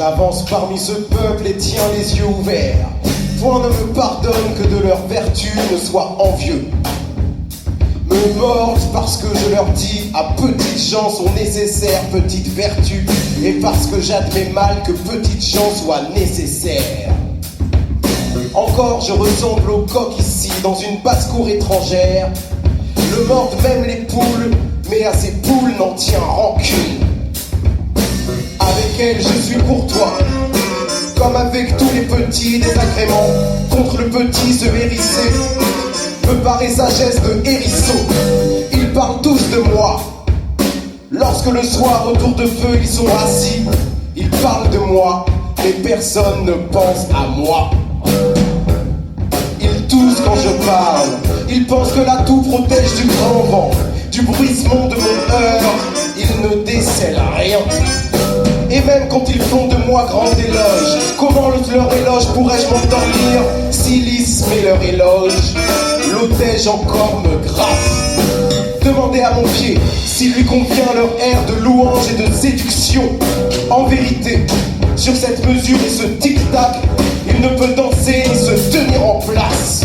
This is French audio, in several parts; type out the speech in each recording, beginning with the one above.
J'avance parmi ce peuple et tiens les yeux ouverts. Point ne me pardonne que de leur vertu ne soient envieux. Me mordent parce que je leur dis à petites gens sont nécessaires petites vertus, et parce que j'admets mal que petites gens soient nécessaires. Encore je ressemble au coq ici dans une basse-cour étrangère. Le mordent même les poules, mais à ces poules n'en tient rancune. Avec elles je suis courtois, comme avec tous les petits désagréments. Contre le petit se hérisser me paraît sagesse de hérisson. Ils parlent tous de moi. Lorsque le soir autour de feu ils sont assis, ils parlent de moi, mais personne ne pense à moi. Ils toussent quand je parle, ils pensent que la toux protège du grand vent, du bruissement de mon heurt, ils ne décèlent rien. Et même quand ils font de moi grand éloge, comment leur éloge pourrais-je m'endormir si lisse met leur éloge, l'otage encore me gratte. Demandez à mon pied s'il lui convient leur air de louange et de séduction. En vérité, sur cette mesure et ce tic-tac, il ne peut danser ni se tenir en place.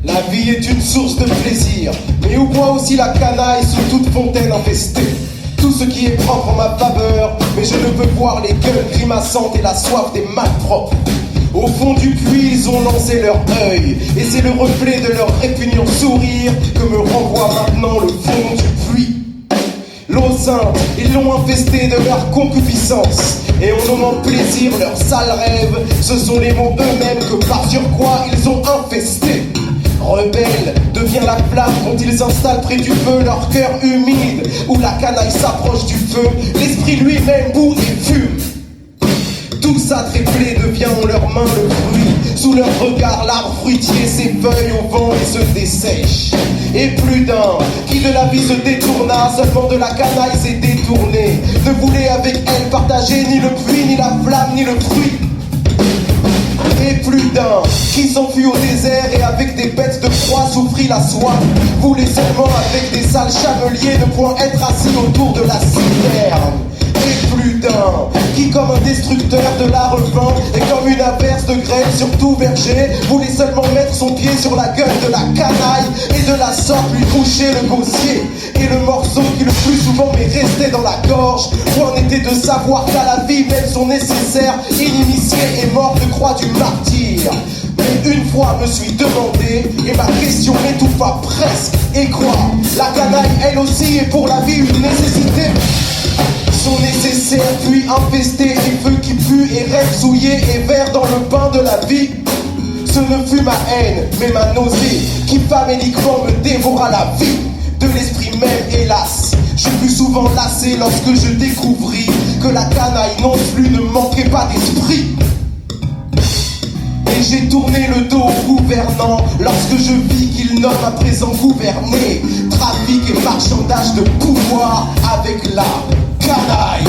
La vie est une source de plaisir, mais où boit aussi la canaille sous toute fontaine infestée. Tout ce qui est propre en ma faveur, mais je ne peux voir les gueules grimaçantes et la soif des malpropres. Au fond du puits, ils ont lancé leur œil, et c'est le reflet de leur répugnant sourire que me renvoie maintenant le fond du puits. L'eau sainte, ils l'ont infesté de leur concupiscence, et en nommant plaisir leurs sales rêves, ce sont les mots eux-mêmes que par surcroît ils ont infestés. Rebelle devient la flamme quand ils installent près du feu leur cœur humide, où la canaille s'approche du feu, l'esprit lui-même bout et fume. Tout ça tréplé devient en leurs mains le fruit, sous leur regard l'arbre fruitier s'effeuille au vent et se dessèche. Et plus d'un qui de la vie se détourna, seulement de la canaille s'est détourné, ne voulait avec elle partager ni le puits, ni la flamme, ni le fruit. Et plus d'un qui s'enfuit au désert et avec des bêtes de proie souffrit la soif, voulait seulement avec des sales chameliers ne point être assis autour de la citerne. Et plus d'un qui comme un destructeur de la revint et comme une averse de grêle sur tout verger voulait seulement mettre son pied sur la gueule de la canaille et de la sorte lui boucher le gosier. Et le morceau qui le plus souvent m'est resté dans la gorge, point n'était de savoir qu'à la vie même son nécessaire inimitié est mort de croix du martyr. Mais une fois me suis demandé, et ma question m'étouffa presque, et quoi? La canaille elle aussi est pour la vie une nécessité. Sont nécessaires, puis infestés, et feux qui puent, et rêves souillés, et verts dans le pain de la vie. Ce ne fut ma haine, mais ma nausée, qui faméliquement me dévora la vie. De l'esprit même, hélas, je fus souvent lassé lorsque je découvris que la canaille non plus ne manquait pas d'esprit. Et j'ai tourné le dos au gouvernant lorsque je vis qu'il nomme à présent gouverner trafic et marchandage de pouvoir avec la canaille.